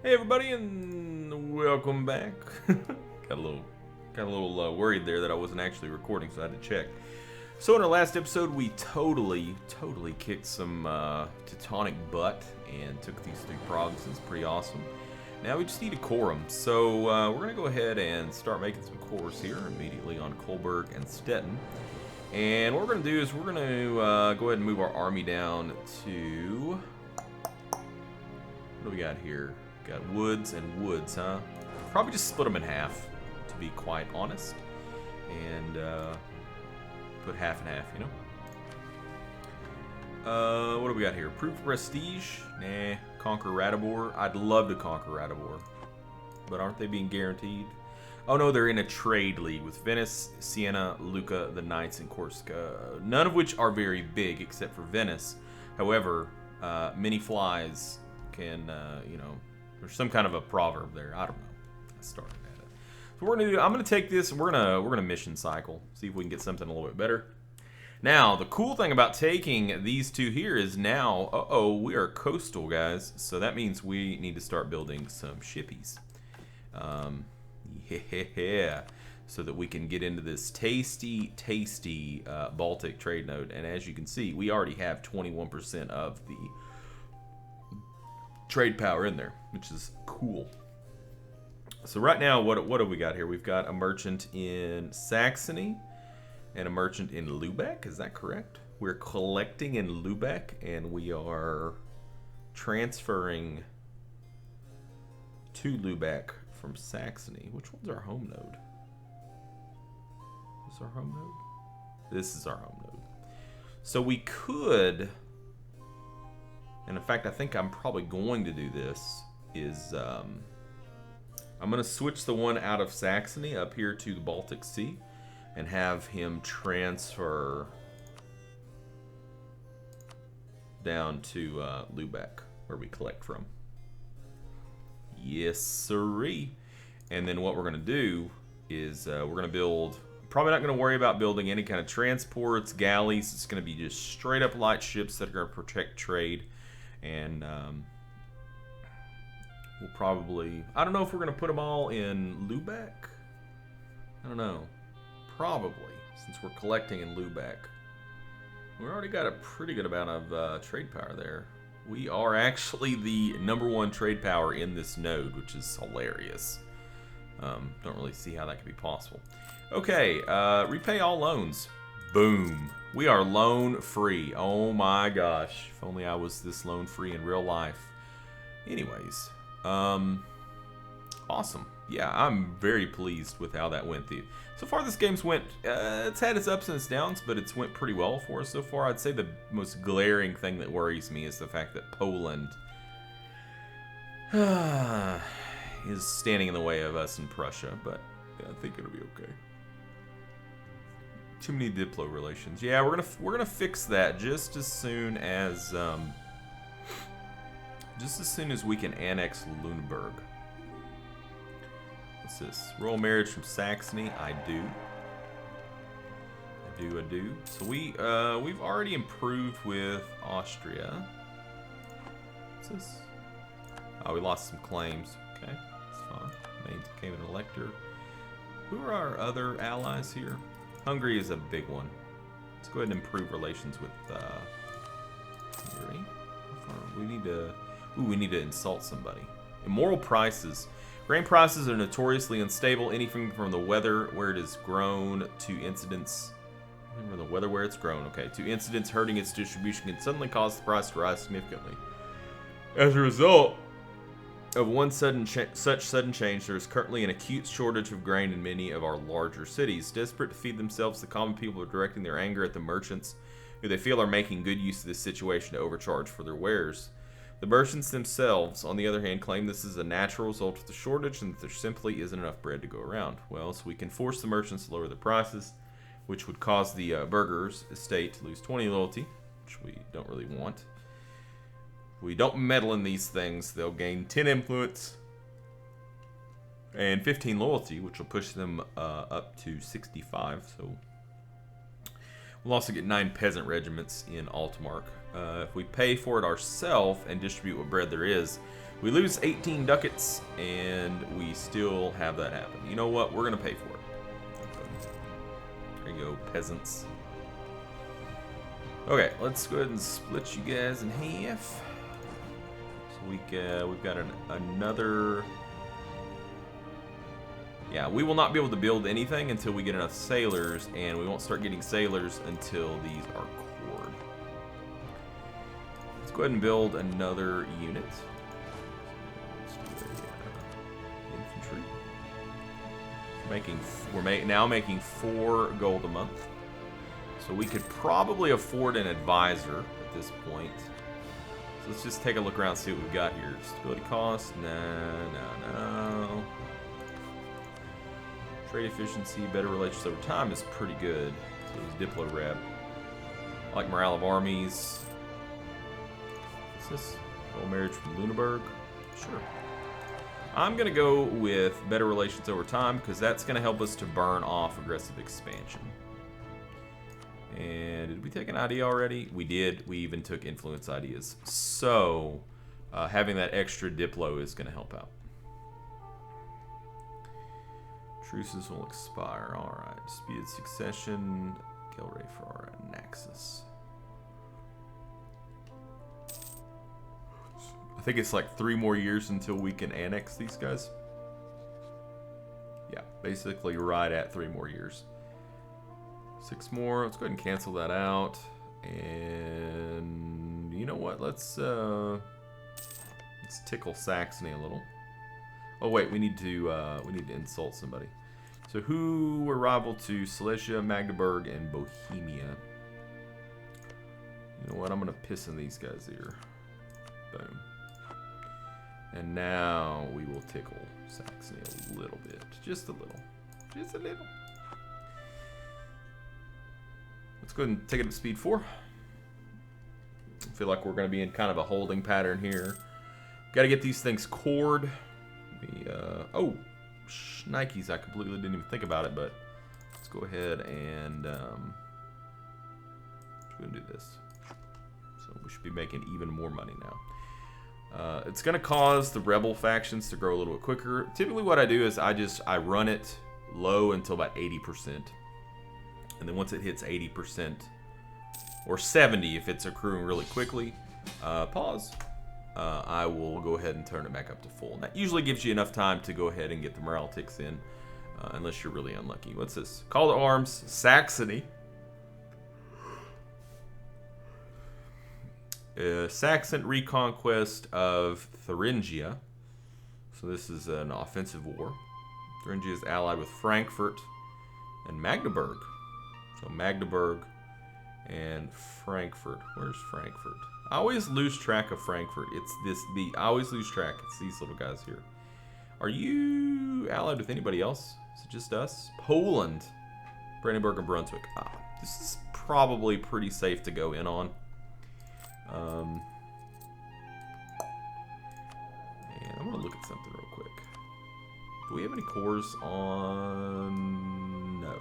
Hey everybody, and welcome back. got a little worried there that I wasn't actually recording, so I had to check. So in our last episode, we totally kicked some Teutonic butt and took these 3 provinces. Pretty awesome. Now we just need to core them. So we're gonna go ahead and start making some cores here immediately on Kolberg and Stettin. And what we're gonna do is we're gonna go ahead and move our army down to, what do we got here? Got woods and woods, huh? Probably just split them in half, to be quite honest. And put half and half, you know? What do we got here? Proof of prestige? Nah. Conquer Ratibor? I'd love to conquer Ratibor. But aren't they being guaranteed? Oh no, they're in a trade league with Venice, Siena, Lucca, the Knights, and Corsica. None of which are very big, except for Venice. However, many flies can, you know, there's some kind of a proverb there. I don't know. I started at it. So we're gonna do. I'm gonna take this and we're gonna mission cycle. See if we can get something a little bit better. Now, the cool thing about taking these 2 here is now, we are coastal, guys. So that means we need to start building some shippies. Yeah. So that we can get into this tasty Baltic trade node. And as you can see, we already have 21% of the trade power in there, which is cool. So right now, what have we got here? We've got a merchant in Saxony and a merchant in Lubeck. Is that correct? We're collecting in Lubeck and we are transferring to Lubeck from Saxony. Which one's our home node? Is this our home node? This is our home node. So we could, and in fact, I think I'm probably going to do this, is I'm going to switch the one out of Saxony up here to the Baltic Sea and have him transfer down to Lubeck, where we collect from. Yes, sirree. And then what we're going to do is we're going to build, probably not going to worry about building any kind of transports, galleys. It's going to be just straight up light ships that are going to protect trade. And we'll probably, I don't know if we're going to put them all in Lubeck. I don't know. Probably, since we're collecting in Lubeck. We already got a pretty good amount of trade power there. We are actually the #1 trade power in this node, which is hilarious. Don't really see how that could be possible. Okay, repay all loans. Boom. We are loan free. Oh my gosh. If only I was this loan free in real life. Anyways, awesome. Yeah, I'm very pleased with how that went. So far this game's went, it's had its ups and its downs, but it's went pretty well for us so far. I'd say the most glaring thing that worries me is the fact that Poland is standing in the way of us and Prussia, but yeah, I think it'll be okay. Too many Diplo relations. Yeah, we're gonna fix that just as soon as we can annex Lüneburg. What's this? Royal marriage from Saxony. I do. So we've already improved with Austria. What's this? Oh, we lost some claims. Okay, that's fine. Mainz became an elector. Who are our other allies here? Hungary is a big one. Let's go ahead and improve relations with Hungary. We need to insult somebody. Immoral prices. Grain prices are notoriously unstable. Anything from the weather where it is grown to incidents. From the weather where it's grown. Okay, to incidents hurting its distribution can suddenly cause the price to rise significantly. As a result of one such sudden change, there is currently an acute shortage of grain in many of our larger cities. Desperate to feed themselves, the common people are directing their anger at the merchants, who they feel are making good use of this situation to overcharge for their wares. The merchants themselves, on the other hand, claim this is a natural result of the shortage and that there simply isn't enough bread to go around. Well, so we can force the merchants to lower their prices, which would cause the burghers' estate to lose 20 loyalty, which we don't really want. If we don't meddle in these things, they'll gain 10 influence and 15 loyalty, which will push them up to 65. So we'll also get 9 peasant regiments in Altmark. If we pay for it ourselves and distribute what bread there is, we lose 18 ducats, and we still have that happen. You know what? We're going to pay for it. There you go, peasants. Okay, let's go ahead and split you guys in half. So we've got another... Yeah, we will not be able to build anything until we get enough sailors, and we won't start getting sailors until these are cored. Let's go ahead and build another unit. Let's do infantry. We're now making 4 gold a month. So we could probably afford an advisor at this point. So let's just take a look around and see what we've got here. Stability cost, no. Trade efficiency, better relations over time is pretty good. So it's Diplo Rep. I like morale of armies. What's this? Old marriage from Luneburg? Sure. I'm going to go with better relations over time because that's going to help us to burn off aggressive expansion. And did we take an idea already? We did. We even took influence ideas. So having that extra Diplo is going to help out. Truces will expire. Alright. Disputed succession. Gilray for our Naxos. I think it's like 3 more years until we can annex these guys. Yeah, basically right at 3 more years. 6 more. Let's go ahead and cancel that out. And you know what? Let's tickle Saxony a little. Oh wait, we need to insult somebody. So who were rival to Silesia, Magdeburg, and Bohemia? You know what? I'm gonna piss in these guys' ear. Boom. And now we will tickle Saxony a little bit, just a little, just a little. Let's go ahead and take it up to speed 4. I feel like we're going to be in kind of a holding pattern here. Got to get these things cored. Oh, shnikes, I completely didn't even think about it, but let's go ahead and do this. So we should be making even more money now. It's going to cause the rebel factions to grow a little bit quicker. Typically what I do is I run it low until about 80%. And then once it hits 80%, or 70 if it's accruing really quickly, pause. I will go ahead and turn it back up to full. And that usually gives you enough time to go ahead and get the morale ticks in, unless you're really unlucky. What's this? Call to arms, Saxony. Saxon reconquest of Thuringia. So this is an offensive war. Thuringia is allied with Frankfurt and Magdeburg. So Magdeburg and Frankfurt. Where's Frankfurt? I always lose track of Frankfurt. I always lose track. It's these little guys here. Are you allied with anybody else? Is it just us? Poland. Brandenburg and Brunswick. This is probably pretty safe to go in on. And I'm going to look at something real quick. Do we have any cores on... No,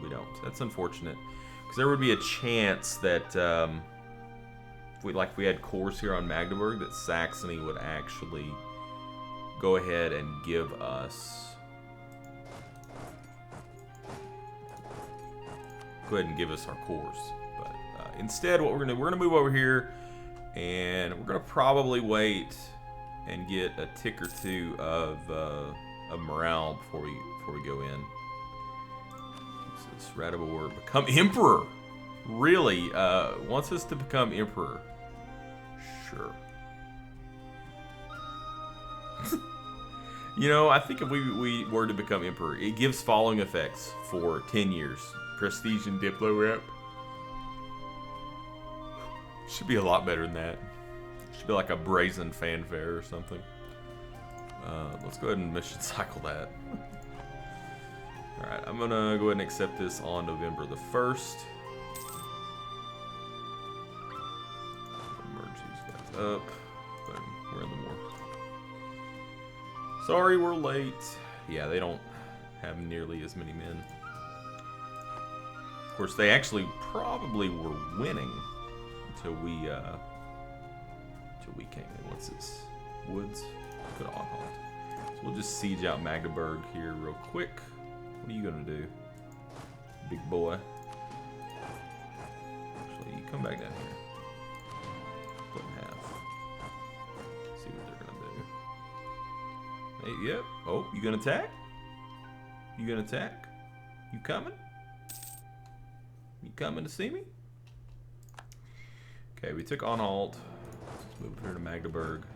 we don't. That's unfortunate. Because there would be a chance that, if we had cores here on Magdeburg, that Saxony would actually go ahead and give us... Go ahead and give us our cores. But instead, what we're going to move over here, and we're going to probably wait and get a tick or two of morale before we go in. This is Radibor, become emperor. Really wants us to become emperor. Sure. You know, I think if we were to become emperor, it gives following effects for 10 years. Prestige and Diplo rep. Should be a lot better than that. Should be like a brazen fanfare or something. Let's go ahead and mission cycle that. Alright, I'm gonna go ahead and accept this on November the 1st. Merge these guys up. Boom, we're in the war. Sorry, we're late. Yeah, they don't have nearly as many men. Of course, they actually probably were winning. till we came in. What's this? Woods. Put on halt. So we'll just siege out Magdeburg here real quick. What are you gonna do, big boy? Actually, you come back down here. Split in half. See what they're gonna do. Hey, yep. Oh, you gonna attack? You gonna attack? You coming? You coming to see me? Okay, we took on alt. Let's move here to Magdeburg.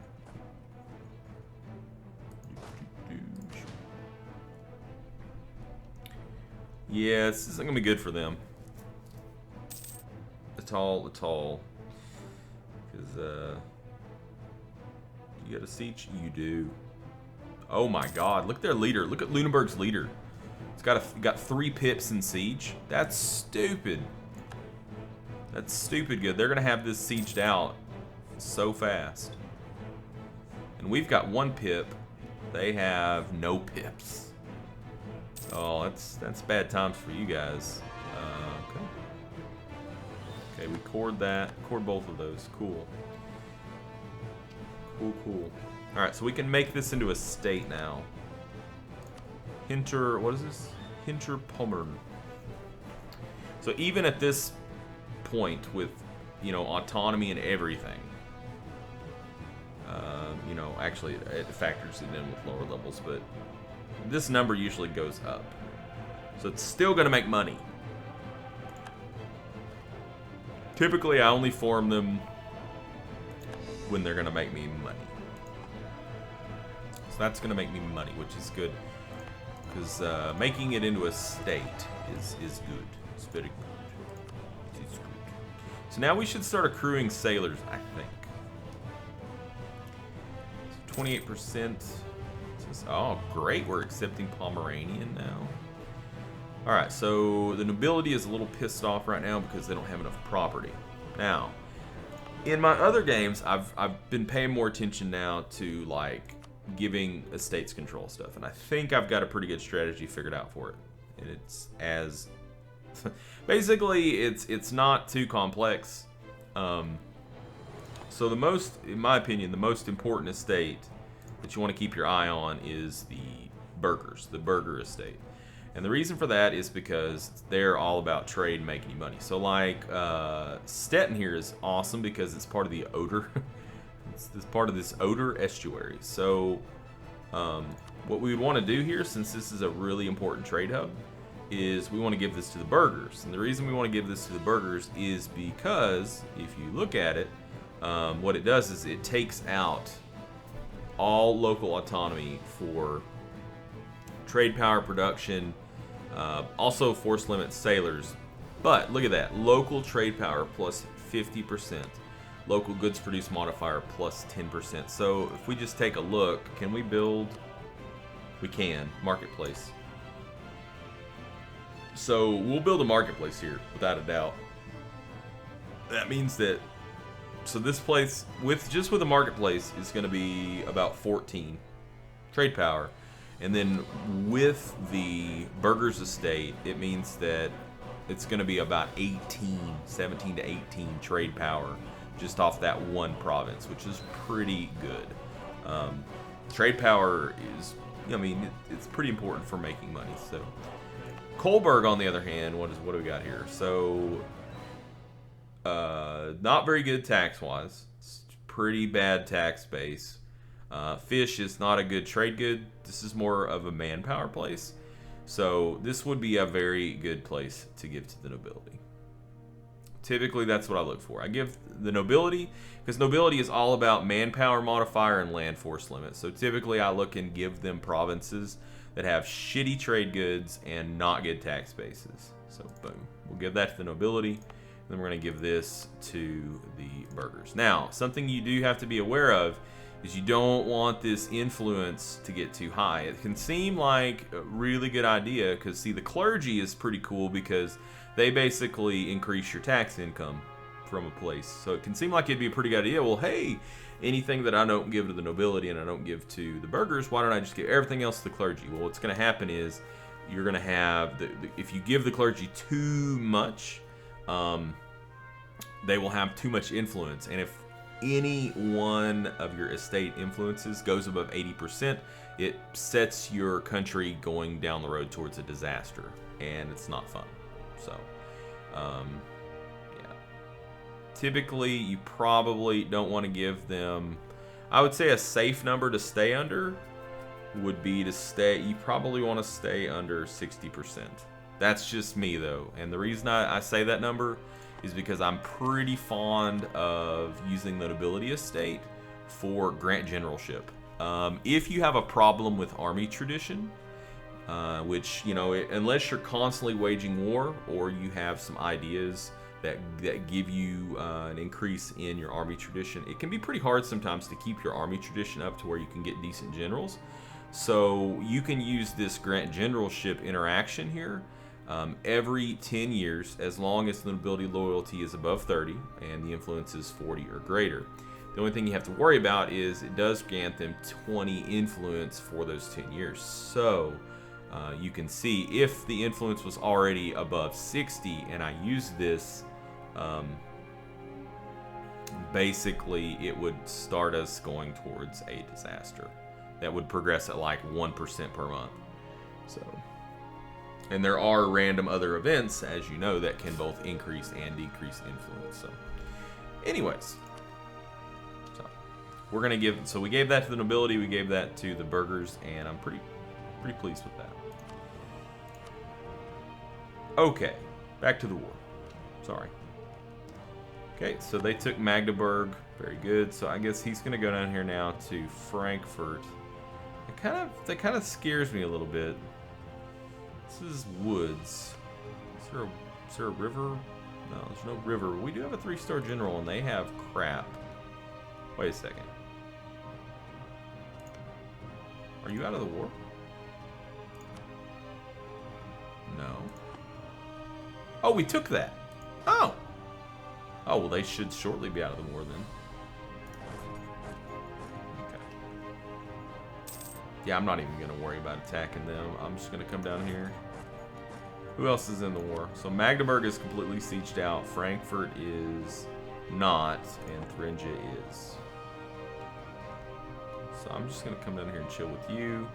Yeah, this isn't gonna be good for them. At all. Because, you got a siege? You do. Oh my god, look at their leader. Look at Lunenburg's leader. It's got 3 pips in siege. That's stupid. That's stupid good. They're gonna have this sieged out so fast. And we've got 1 pip. They have no pips. Oh, that's bad times for you guys. Okay. Okay, we cored that. Cored both of those. Cool. Cool. Alright, so we can make this into a state now. What is this? Hinterpommern. So even at this point with, you know, autonomy and everything, you know, actually it factors it in with lower levels, but this number usually goes up. So it's still going to make money. Typically, I only form them when they're going to make me money. So that's going to make me money, which is good. Because making it into a state is good. It's very good. It is good. So now we should start accruing sailors, I think. So 28%. Oh, great. We're accepting Pomeranian now. Alright, so the nobility is a little pissed off right now because they don't have enough property. Now, in my other games, I've been paying more attention now to, like, giving estates control stuff. And I think I've got a pretty good strategy figured out for it. And it's as... basically, it's not too complex. So the most, in my opinion, the most important estate that you want to keep your eye on is the burghers, the burgher estate. And the reason for that is because they're all about trade and making you money. So like Stettin here is awesome because it's part of the Oder. It's part of this Oder estuary. So what we would want to do here, since this is a really important trade hub, is we want to give this to the burghers. And the reason we want to give this to the burghers is because if you look at it, what it does is it takes out all local autonomy for trade power production, also force limit sailors. But look at that, local trade power plus 50%, local goods produced modifier plus 10%. So if we just take a look, can we build? We can. Marketplace. So we'll build a marketplace here without a doubt. That means that, so this place just with a marketplace is going to be about 14 trade power. And then with the burghers estate, it means that it's going to be about 17 to 18 trade power just off that one province, which is pretty good. Trade power is, I mean, it's pretty important for making money. So Kolberg, on the other hand, what do we got here? So not very good tax-wise. It's pretty bad tax base. Fish is not a good trade good. This is more of a manpower place. So this would be a very good place to give to the nobility. Typically, that's what I look for. I give the nobility, because nobility is all about manpower modifier and land force limit. So typically, I look and give them provinces that have shitty trade goods and not good tax bases. So boom, we'll give that to the nobility. And then we're going to give this to the burghers. Now, something you do have to be aware of is you don't want this influence to get too high. It can seem like a really good idea because, see, the clergy is pretty cool because they basically increase your tax income from a place. So it can seem like it'd be a pretty good idea. Well, hey, anything that I don't give to the nobility and I don't give to the burghers, why don't I just give everything else to the clergy? Well, what's going to happen is you're going to have, if you give the clergy too much, they will have too much influence. And if any one of your estate influences goes above 80%, it sets your country going down the road towards a disaster, and it's not fun. So, yeah. Typically, you probably don't want to give them. I would say a safe number to stay under would be to stay. You probably want to stay under 60%. That's just me, though, and the reason I say that number is because I'm pretty fond of using the nobility estate for grant generalship. If you have a problem with army tradition, which, you know, unless you're constantly waging war or you have some ideas that give you an increase in your army tradition, it can be pretty hard sometimes to keep your army tradition up to where you can get decent generals. So you can use this grant generalship interaction here every 10 years, as long as the nobility loyalty is above 30 and the influence is 40 or greater. The only thing you have to worry about is it does grant them 20 influence for those 10 years. So you can see if the influence was already above 60 and I use this, basically it would start us going towards a disaster. That would progress at like 1% per month. So, and there are random other events, as you know, that can both increase and decrease influence. So, anyways, so we're gonna give. So we gave that to the nobility, we gave that to the burghers, and I'm pretty pleased with that. Okay, back to the war. Sorry. Okay, so they took Magdeburg. Very good. So I guess he's gonna go down here now to Frankfurt. That kind of scares me a little bit. This is woods. Is there a river? No, there's no river. We do have a 3-star general, and they have crap. Wait a second. Are you out of the war? No. Oh, we took that. Oh. Oh, well, they should shortly be out of the war then. Yeah, I'm not even going to worry about attacking them. I'm just going to come down here. Who else is in the war? So Magdeburg is completely sieged out. Frankfurt is not. And Thuringia is. So I'm just going to come down here and chill with you.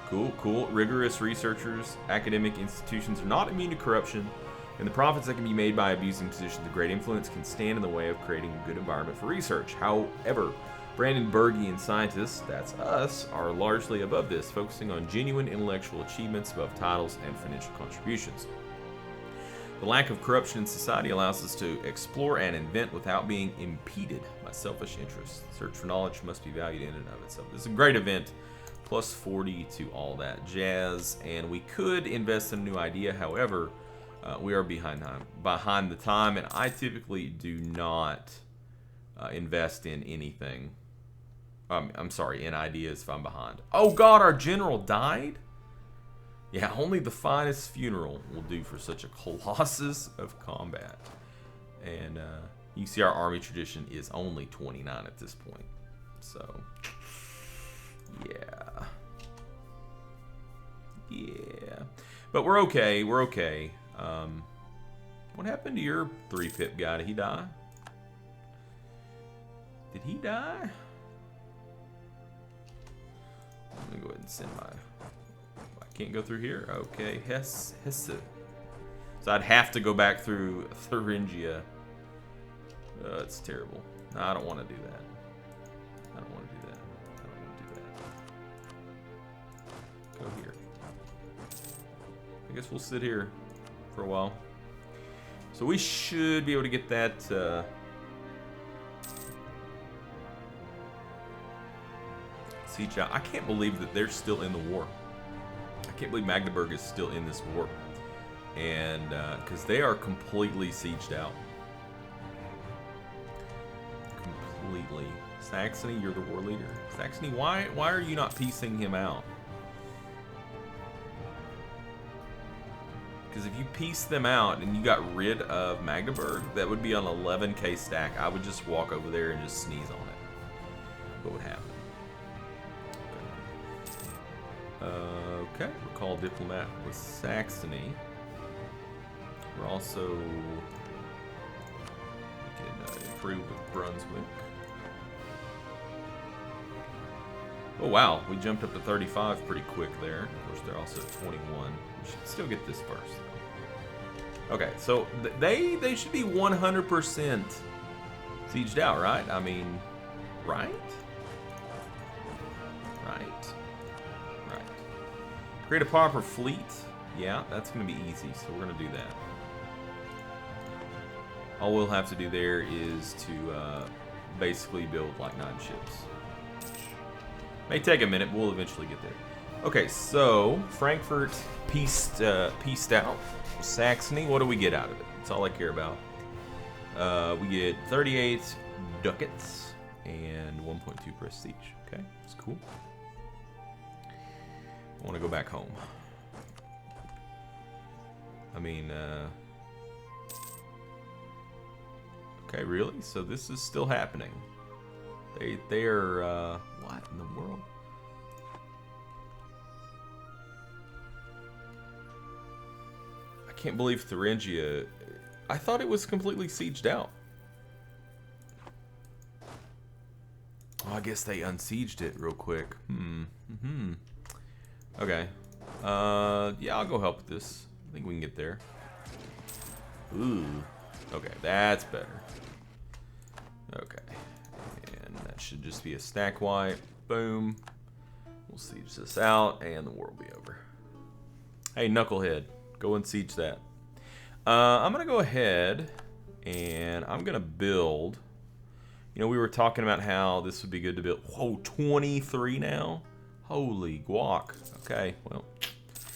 Cool, cool. Rigorous researchers. Academic institutions are not immune to corruption. And the profits that can be made by abusing positions of great influence can stand in the way of creating a good environment for research. However, Brandenburgian scientists, that's us, are largely above this, focusing on genuine intellectual achievements above titles and financial contributions. The lack of corruption in society allows us to explore and invent without being impeded by selfish interests. Search for knowledge must be valued in and of itself. This is a great event. Plus 40 to all that jazz. And we could invest in a new idea. However, we are behind the time, and I typically do not invest in anything. I'm sorry, in ideas if I'm behind. Oh God, our general died? Yeah, only the finest funeral will do for such a colossus of combat. And you can see our army tradition is only 29 at this point. So, yeah. Yeah. But we're okay, we're okay. What happened to your 3-pip guy? Did he die? Did he die? Let me go ahead and send my... I can't go through here. Okay, Hesse. So I'd have to go back through Thuringia. It's terrible. No, I don't want to do that. I don't want to do that. I don't want to do that. Go here. I guess we'll sit here for a while. So we should be able to get that... siege out. I can't believe that they're still in the war. I can't believe Magdeburg is still in this war. And because they are completely sieged out. Completely. Saxony, you're the war leader. Saxony, why are you not piecing him out? Because if you piece them out and you got rid of Magdeburg, that would be on 11k stack. I would just walk over there and just sneeze on it. What would happen? Okay, recall diplomat with Saxony. We're also improved with Brunswick. Oh wow, we jumped up to 35 pretty quick there. Of course, they're also at 21. We should still get this first. Okay, so they should be 100% sieged out, right? I mean, right? Right. Create a proper fleet. Yeah, that's going to be easy, so we're going to do that. All we'll have to do there is to basically build like 9 ships. May take a minute, but we'll eventually get there. Okay, so Frankfurt pieced out. Saxony, what do we get out of it? That's all I care about. We get 38 ducats and 1.2 prestige. Okay, that's cool. I want to go back home. I mean, okay, really? So this is still happening. They are, what in the world? I can't believe Thuringia, I thought it was completely sieged out. Oh, I guess they unsieged it real quick. Okay. Yeah, I'll go help with this. I think we can get there. Ooh. Okay, that's better. Okay. And that should just be a stack wipe. Boom. We'll siege this out, and the war will be over. Hey, Knucklehead. Go and siege that. I'm going to go ahead, and I'm going to build. You know, we were talking about how this would be good to build. Whoa, 23 now? Holy guac. Okay, well.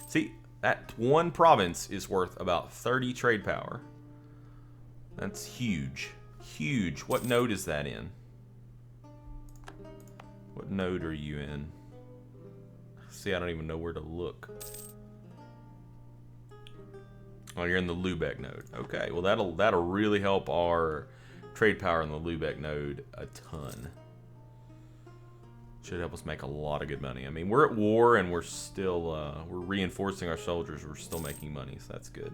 See, that one province is worth about 30 trade power. That's huge. Huge. What node is that in? What node are you in? See, I don't even know where to look. Oh, you're in the Lubeck node. Okay, well that'll really help our trade power in the Lubeck node a ton. Should help us make a lot of good money. I mean, we're at war and we're still we're reinforcing our soldiers. We're still making money, so that's good.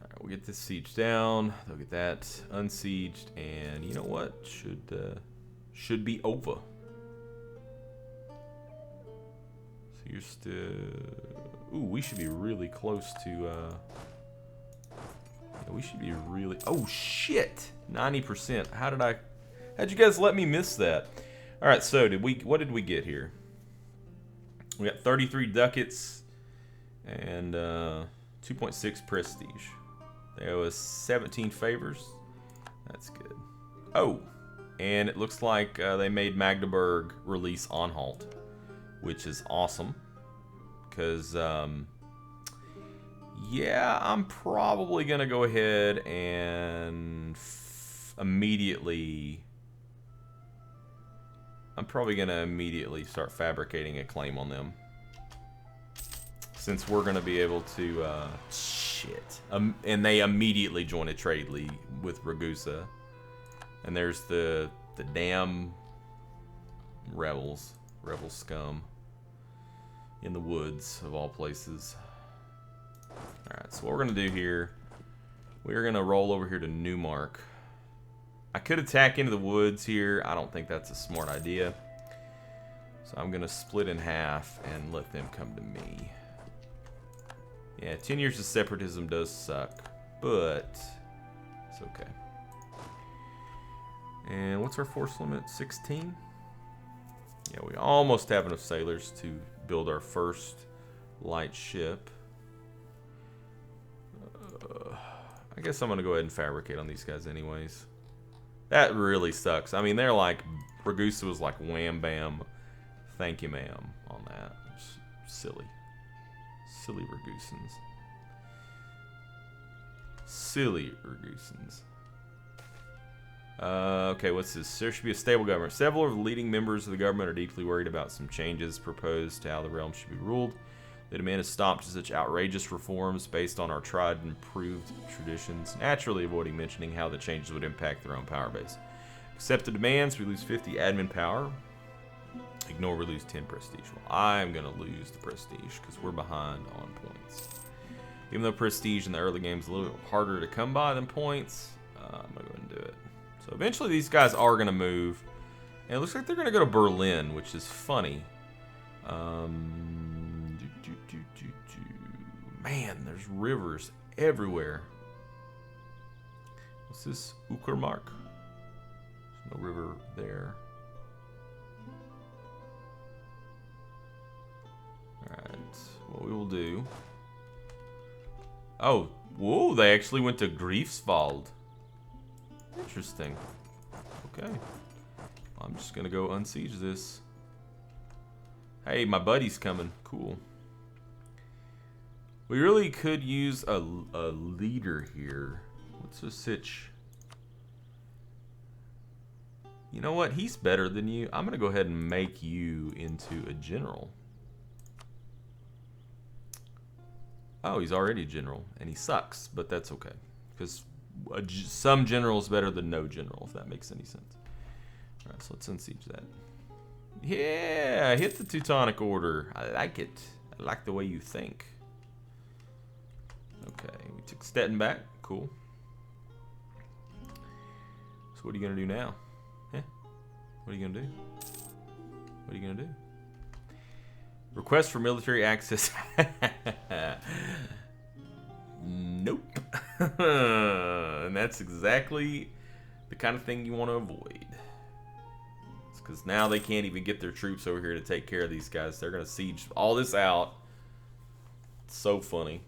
All right, we'll get this siege down. They'll get that unsieged, and you know what? Should be over. So you're still. Ooh, we should be really close to. Yeah, we should be really. Oh shit! 90%. How'd you guys let me miss that? All right, so what did we get here? We got 33 ducats and 2.6 prestige. There was 17 favors. That's good. Oh, and it looks like they made Magdeburg release Anhalt, which is awesome. Because, yeah, I'm probably going to go ahead and immediately start fabricating a claim on them. Since we're going to be able to, and they immediately join a trade league with Ragusa. And there's the damn rebel scum in the woods of all places. Alright, so what we're going to do here, we're going to roll over here to Newmark. I could attack into the woods here. I don't think that's a smart idea. So I'm going to split in half and let them come to me. Yeah, 10 years of separatism does suck, but it's okay. And what's our force limit? 16? Yeah, we almost have enough sailors to build our first light ship. I guess I'm going to go ahead and fabricate on these guys anyways. That really sucks. I mean, they're like, Ragusa was like wham bam, thank you ma'am on that. Silly. Silly Ragusans. Silly Ragusans. Okay, what's this? There should be a stable government. Several of the leading members of the government are deeply worried about some changes proposed to how the realm should be ruled. They demand a stop to such outrageous reforms based on our tried and proved traditions, naturally avoiding mentioning how the changes would impact their own power base. Accept the demands, we lose 50 admin power. Ignore, we lose 10 prestige. Well, I'm going to lose the prestige because we're behind on points. Even though prestige in the early game is a little harder to come by than points, I'm going to go ahead and do it. So eventually these guys are going to move. And it looks like they're going to go to Berlin, which is funny. Man, there's rivers everywhere. What's this? Uckermark? There's no river there. Alright, what we will do... Oh, whoa, they actually went to Greifswald. Interesting. Okay. I'm just gonna go unsiege this. Hey, my buddy's coming. Cool. We really could use a leader here. What's this hitch? You know what? He's better than you. I'm gonna go ahead and make you into a general. Oh, he's already a general, and he sucks, but that's okay. Because some general is better than no general, if that makes any sense. Alright, so let's unsiege that. Yeah, hit the Teutonic Order. I like it. I like the way you think. Okay, we took Stettin back. Cool. So what are you going to do now? Huh? What are you going to do? What are you going to do? Request for military access. Nope. And that's exactly the kind of thing you want to avoid. It's because now they can't even get their troops over here to take care of these guys. They're going to siege all this out. It's so funny.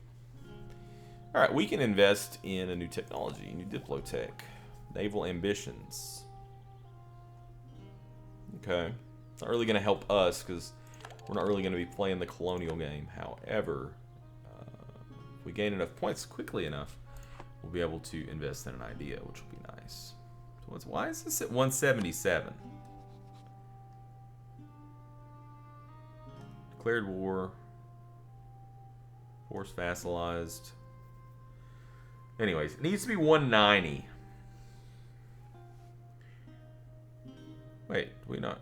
Alright, we can invest in a new technology, new Diplotech. Naval ambitions. Okay. It's not really going to help us because we're not really going to be playing the colonial game. However, if we gain enough points quickly enough, we'll be able to invest in an idea, which will be nice. So why is this at 177? Declared war. Force vassalized. Anyways, it needs to be 190. Wait, do we not?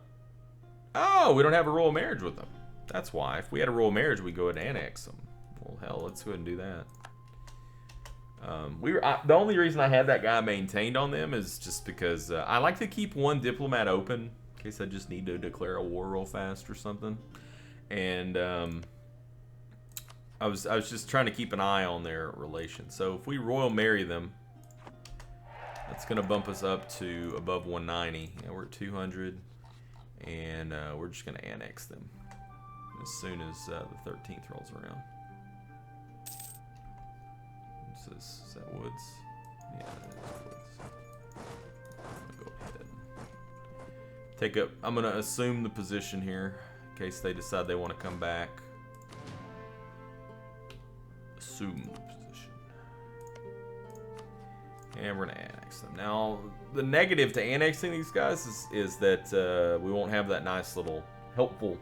Oh, we don't have a royal marriage with them. That's why. If we had a royal marriage, we'd go ahead and annex them. Well, hell, let's go ahead and do that. The only reason I had that guy maintained on them is just because I like to keep one diplomat open in case I just need to declare a war real fast or something. And I was just trying to keep an eye on their relations. So if we royal marry them, that's gonna bump us up to above 190. Yeah, we're at 200, and we're just gonna annex them as soon as the 13th rolls around. What's this? Is that woods? Yeah, that is woods. I'm gonna go ahead. I'm gonna assume the position here in case they decide they want to come back. Assume the position. And we're gonna annex them. Now, the negative to annexing these guys is that we won't have that nice little helpful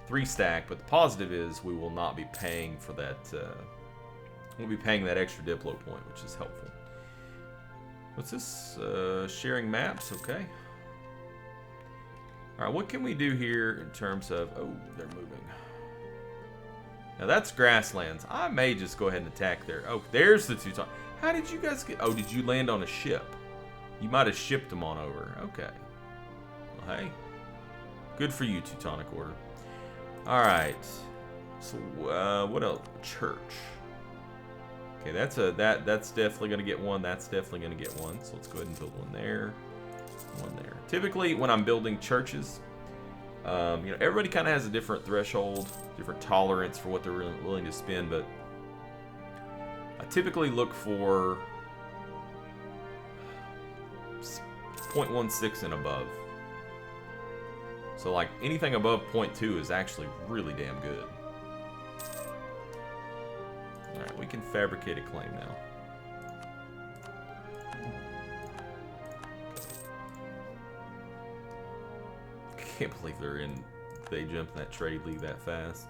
3-stack, but the positive is we will not be paying for that. We'll be paying that extra Diplo point, which is helpful. What's this? Sharing maps, okay. Alright, what can we do here in terms of... Oh, they're moving. Now that's grasslands. I may just go ahead and attack there. Oh, there's the Teutonic. How did you guys get... Oh, did you land on a ship? You might have shipped them on over. Okay. Well, hey. Good for you, Teutonic Order. Alright. So, what else? Church. Okay, that's definitely going to get one. That's definitely going to get one. So let's go ahead and build one there. One there. Typically, when I'm building churches, you know, everybody kind of has a different threshold, different tolerance for what they're really willing to spend, but I typically look for 0.16 and above. So, like, anything above 0.2 is actually really damn good. Alright, we can fabricate a claim now. I can't believe they jumped that trade league that fast.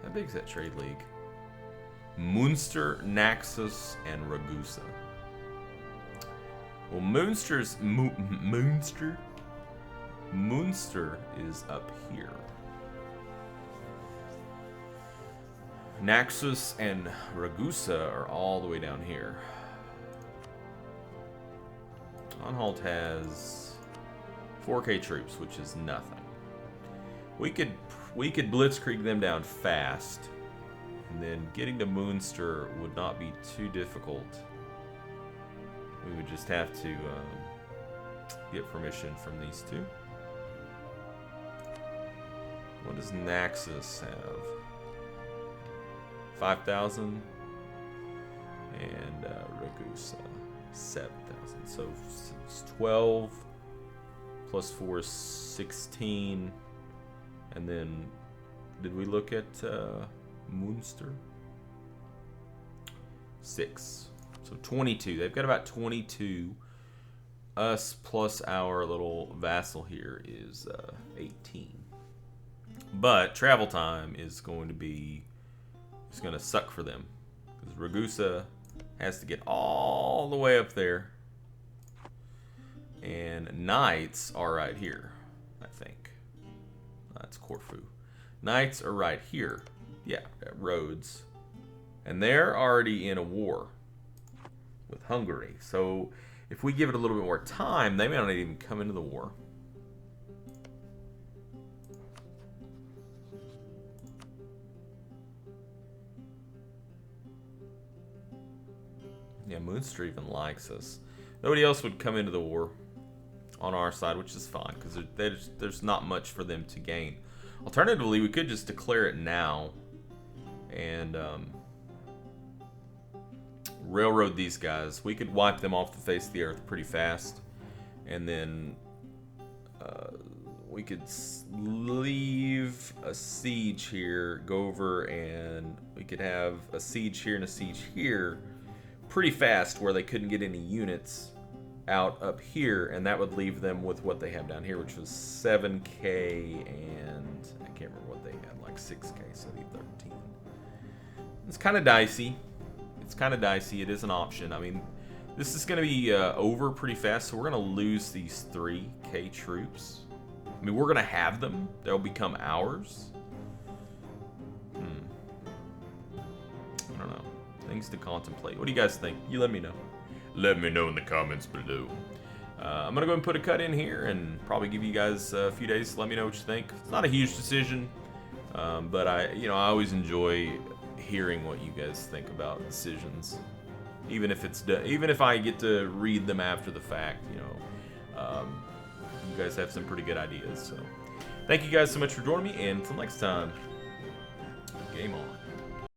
How big is that trade league? Munster, Naxos, and Ragusa. Well, Munster is up here. Naxos and Ragusa are all the way down here. Anhalt has 4K troops, which is nothing. We could blitzkrieg them down fast, and then getting to Munster would not be too difficult. We would just have to get permission from these two. What does Naxos have? 5,000, and Ragusa 7,000. So it's 12 plus 4 is 16. And then, did we look at Munster? 6. So 22. They've got about 22. Us plus our little vassal here is 18. But travel time is going to be, it's going to suck for them, because Ragusa has to get all the way up there, and knights are right here, I think. That's Corfu. Knights are right here. Yeah, at Rhodes. And they're already in a war with Hungary. So if we give it a little bit more time, they may not even come into the war. Yeah, Munster even likes us. Nobody else would come into the war on our side, which is fine, because there's not much for them to gain. Alternatively, we could just declare it now and railroad these guys. We could wipe them off the face of the earth pretty fast, and then we could leave a siege here, go over, and we could have a siege here and a siege here pretty fast, where they couldn't get any units out up here, and that would leave them with what they have down here, which was 7K, and I can't remember what they had, like 6K, so they 13. It's kind of dicey. It's kind of dicey. It is an option. I mean, this is going to be over pretty fast, so we're going to lose these 3K troops. I mean, we're going to have them. They'll become ours. I don't know. Things to contemplate. What do you guys think? You let me know. Let me know in the comments below. I'm going to go and put a cut in here and probably give you guys a few days to let me know what you think. It's not a huge decision, but I always enjoy hearing what you guys think about decisions, even if I get to read them after the fact. You guys have some pretty good ideas. So thank you guys so much for joining me, and until next time, game on.